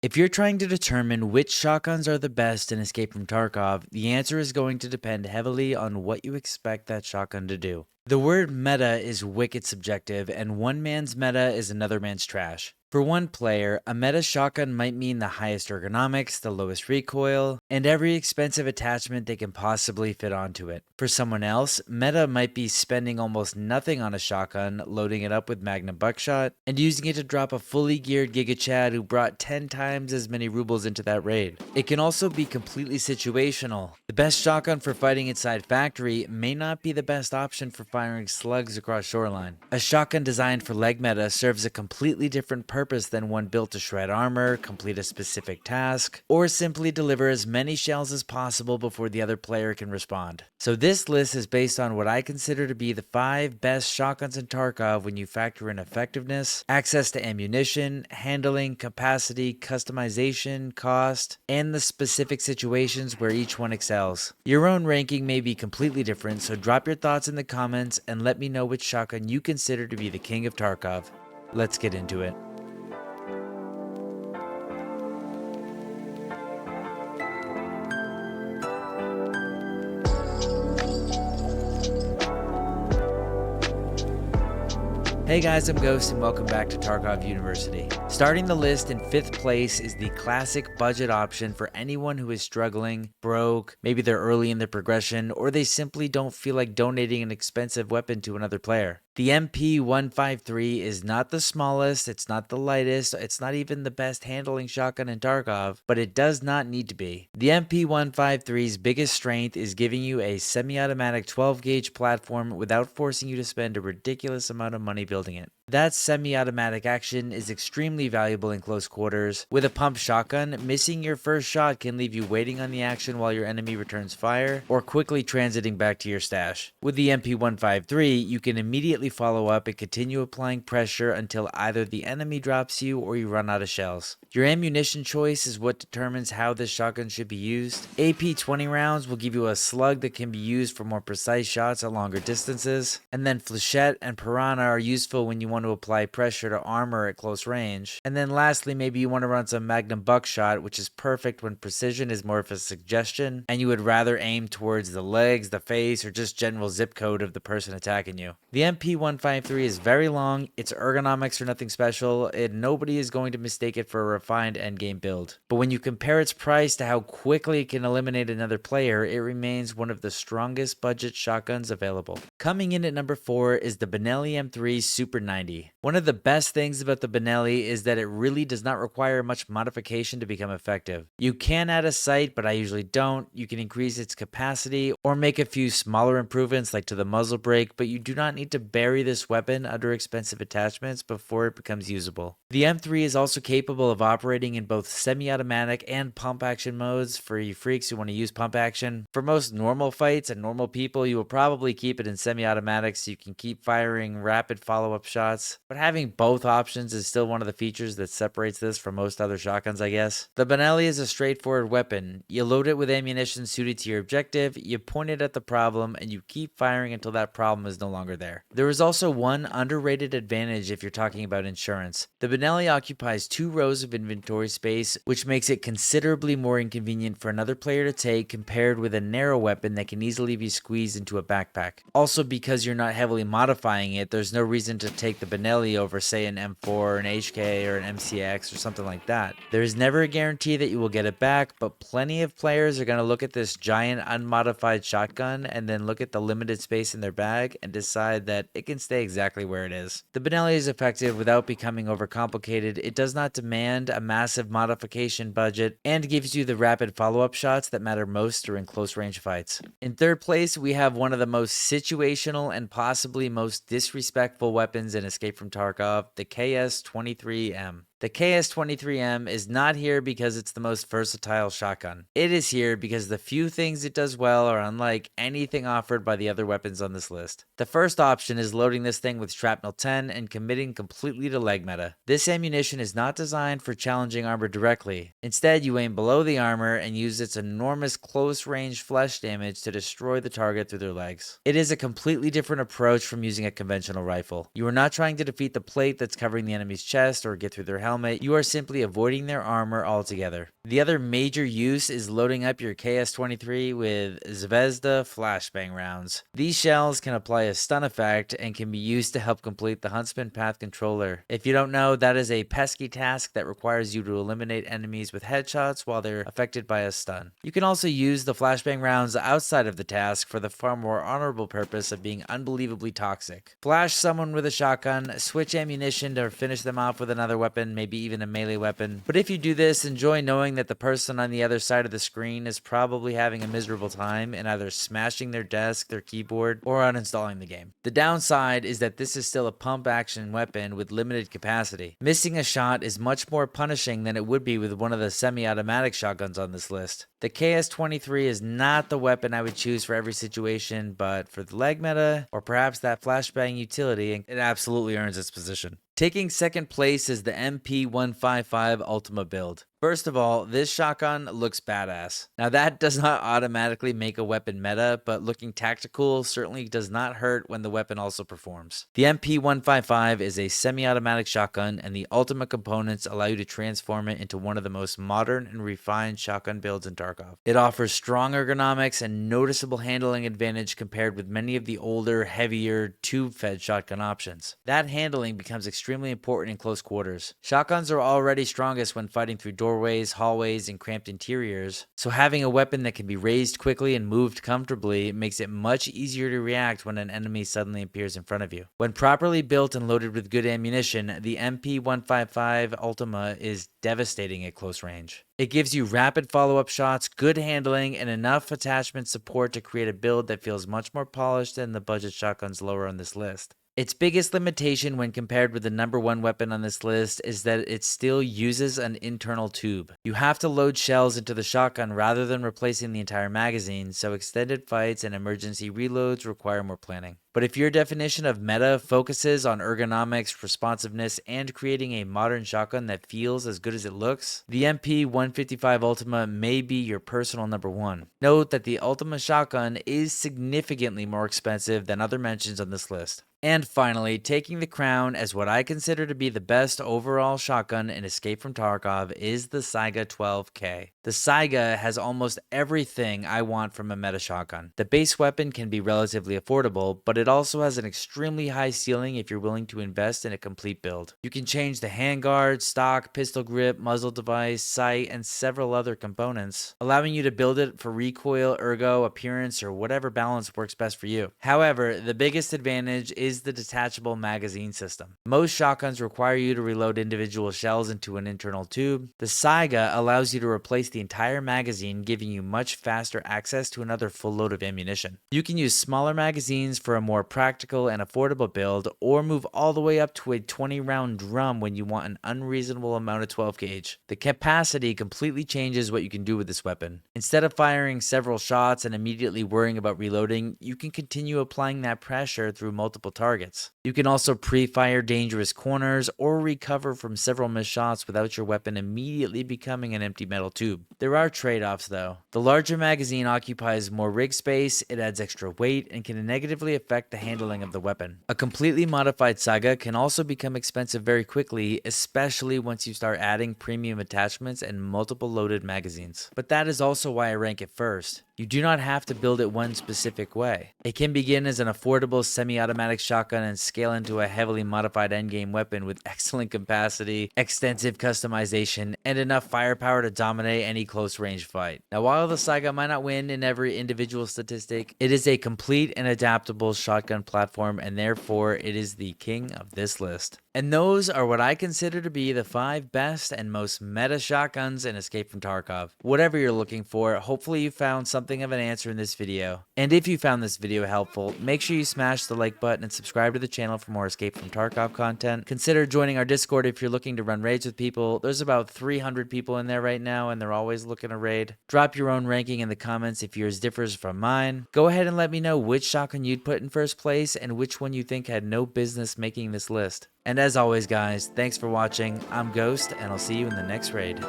If you're trying to determine which shotguns are the best in Escape from Tarkov, the answer is going to depend heavily on what you expect that shotgun to do. The word meta is wicked subjective, and one man's meta is another man's trash. For one player, a meta shotgun might mean the highest ergonomics, the lowest recoil, and every expensive attachment they can possibly fit onto it. For someone else, meta might be spending almost nothing on a shotgun, loading it up with Magnum buckshot, and using it to drop a fully geared Giga Chad who brought 10 times as many rubles into that raid. It can also be completely situational. The best shotgun for fighting inside factory may not be the best option for firing slugs across shoreline. A shotgun designed for leg meta serves a completely different purpose than one built to shred armor, complete a specific task, or simply deliver as many shells as possible before the other player can respond. So this list is based on what I consider to be the 5 best shotguns in Tarkov when you factor in effectiveness, access to ammunition, handling, capacity, customization, cost, and the specific situations where each one excels. Your own ranking may be completely different, so drop your thoughts in the comments and let me know which shotgun you consider to be the king of Tarkov. Let's get into it. Hey guys, I'm Ghost and welcome back to Tarkov University. Starting the list in 5th place is the classic budget option for anyone who is struggling, broke, maybe they're early in their progression, or they simply don't feel like donating an expensive weapon to another player. The MP-155 is not the smallest, it's not the lightest, it's not even the best handling shotgun in Tarkov, but it does not need to be. The MP-155's biggest strength is giving you a semi-automatic 12-gauge platform without forcing you to spend a ridiculous amount of money building it. That semi-automatic action is extremely valuable in close quarters. With a pump shotgun, missing your first shot can leave you waiting on the action while your enemy returns fire, or quickly transiting back to your stash. With the MP-153, you can immediately follow up and continue applying pressure until either the enemy drops you or you run out of shells. Your ammunition choice is what determines how this shotgun should be used. AP-20 rounds will give you a slug that can be used for more precise shots at longer distances, and then flechette and piranha are useful when you want to apply pressure to armor at close range. And then lastly, maybe you want to run some Magnum buckshot, which is perfect when precision is more of a suggestion and you would rather aim towards the legs, the face, or just general zip code of the person attacking you. The MP-153 is very long, its ergonomics are nothing special, and nobody is going to mistake it for a refined endgame build. But when you compare its price to how quickly it can eliminate another player, it remains one of the strongest budget shotguns available. Coming in at number 4 is the Benelli M3 Super 90. One of the best things about the Benelli is that it really does not require much modification to become effective. You can add a sight, but I usually don't. You can increase its capacity or make a few smaller improvements like to the muzzle brake, but you do not need to bury this weapon under expensive attachments before it becomes usable. The M3 is also capable of operating in both semi-automatic and pump action modes for you freaks who want to use pump action. For most normal fights and normal people, you will probably keep it in semi-automatic so you can keep firing rapid follow-up shots, but having both options is still one of the features that separates this from most other shotguns, I guess. The Benelli is a straightforward weapon. You load it with ammunition suited to your objective, you point it at the problem, and you keep firing until that problem is no longer there. There is also one underrated advantage if you're talking about insurance. The Benelli occupies 2 rows of inventory space, which makes it considerably more inconvenient for another player to take compared with a narrow weapon that can easily be squeezed into a backpack. Also, because you're not heavily modifying it, there's no reason to take the Benelli over, say, an M4, an HK, or an MCX, or something like that. There is never a guarantee that you will get it back, but plenty of players are going to look at this giant unmodified shotgun and then look at the limited space in their bag and decide that it can stay exactly where it is. The Benelli is effective without becoming overcomplicated. It does not demand a massive modification budget and gives you the rapid follow-up shots that matter most during close range fights. In 3rd place, we have one of the most situational and possibly most disrespectful weapons in Escape from Tarkov, the KS-23M. The KS-23M is not here because it's the most versatile shotgun. It is here because the few things it does well are unlike anything offered by the other weapons on this list. The first option is loading this thing with shrapnel 10 and committing completely to leg meta. This ammunition is not designed for challenging armor directly. Instead, you aim below the armor and use its enormous close range flesh damage to destroy the target through their legs. It is a completely different approach from using a conventional rifle. You are not trying to defeat the plate that's covering the enemy's chest or get through their helmet. helmet, you are simply avoiding their armor altogether. The other major use is loading up your KS-23 with Zvezda flashbang rounds. These shells can apply a stun effect and can be used to help complete the Huntsman Path Controller. If you don't know, that is a pesky task that requires you to eliminate enemies with headshots while they're affected by a stun. You can also use the flashbang rounds outside of the task for the far more honorable purpose of being unbelievably toxic. Flash someone with a shotgun, switch ammunition to finish them off with another weapon, maybe even a melee weapon. But if you do this, enjoy knowing that the person on the other side of the screen is probably having a miserable time and either smashing their desk, their keyboard, or uninstalling the game. The downside is that this is still a pump action weapon with limited capacity. Missing a shot is much more punishing than it would be with one of the semi-automatic shotguns on this list. The KS-23 is not the weapon I would choose for every situation, but for the leg meta, or perhaps that flashbang utility, it absolutely earns its position. Taking second place is the MP-155 Ultima build. First of all, this shotgun looks badass. Now that does not automatically make a weapon meta, but looking tactical certainly does not hurt when the weapon also performs. The MP-155 is a semi-automatic shotgun, and the Ultima components allow you to transform it into one of the most modern and refined shotgun builds in Tarkov. It offers strong ergonomics and noticeable handling advantage compared with many of the older, heavier, tube-fed shotgun options. That handling becomes extremely important in close quarters. Shotguns are already strongest when fighting through doorways, hallways, and cramped interiors, so having a weapon that can be raised quickly and moved comfortably makes it much easier to react when an enemy suddenly appears in front of you. When properly built and loaded with good ammunition, the MP-155 Ultima is devastating at close range. It gives you rapid follow-up shots, good handling, and enough attachment support to create a build that feels much more polished than the budget shotguns lower on this list. Its biggest limitation when compared with the number one weapon on this list is that it still uses an internal tube. You have to load shells into the shotgun rather than replacing the entire magazine, so extended fights and emergency reloads require more planning. But if your definition of meta focuses on ergonomics, responsiveness, and creating a modern shotgun that feels as good as it looks, the MP-155 Ultima may be your personal number one. Note that the Ultima shotgun is significantly more expensive than other mentions on this list. And finally, taking the crown as what I consider to be the best overall shotgun in Escape from Tarkov is the Saiga 12K. The Saiga has almost everything I want from a meta shotgun. The base weapon can be relatively affordable, but it also has an extremely high ceiling if you're willing to invest in a complete build. You can change the handguard, stock, pistol grip, muzzle device, sight, and several other components, allowing you to build it for recoil, ergo, appearance, or whatever balance works best for you. However, the biggest advantage is the detachable magazine system. Most shotguns require you to reload individual shells into an internal tube. The Saiga allows you to replace the entire magazine, giving you much faster access to another full load of ammunition. You can use smaller magazines for a more practical and affordable build, or move all the way up to a 20-round drum when you want an unreasonable amount of 12 gauge. The capacity completely changes what you can do with this weapon. Instead of firing several shots and immediately worrying about reloading, you can continue applying that pressure through multiple targets. You can also pre-fire dangerous corners or recover from several missed shots without your weapon immediately becoming an empty metal tube. There are trade-offs though. The larger magazine occupies more rig space, it adds extra weight, and can negatively affect the handling of the weapon. A completely modified Saiga can also become expensive very quickly, especially once you start adding premium attachments and multiple loaded magazines. But that is also why I rank it first. You do not have to build it one specific way. It can begin as an affordable semi-automatic shotgun and scale into a heavily modified endgame weapon with excellent capacity, extensive customization, and enough firepower to dominate any close-range fight. Now, while the Saiga might not win in every individual statistic, it is a complete and adaptable shotgun platform, and therefore it is the king of this list. And those are what I consider to be the 5 best and most meta shotguns in Escape from Tarkov. Whatever you're looking for, hopefully you found something of an answer in this video. And if you found this video helpful, make sure you smash the like button and subscribe to the channel for more Escape from Tarkov content. Consider joining our Discord if you're looking to run raids with people. There's about 300 people in there right now, and they're always looking to raid. Drop your own ranking in the comments if yours differs from mine. Go ahead and let me know which shotgun you'd put in first place and which one you think had no business making this list. And as always guys, thanks for watching. I'm Ghost, and I'll see you in the next raid.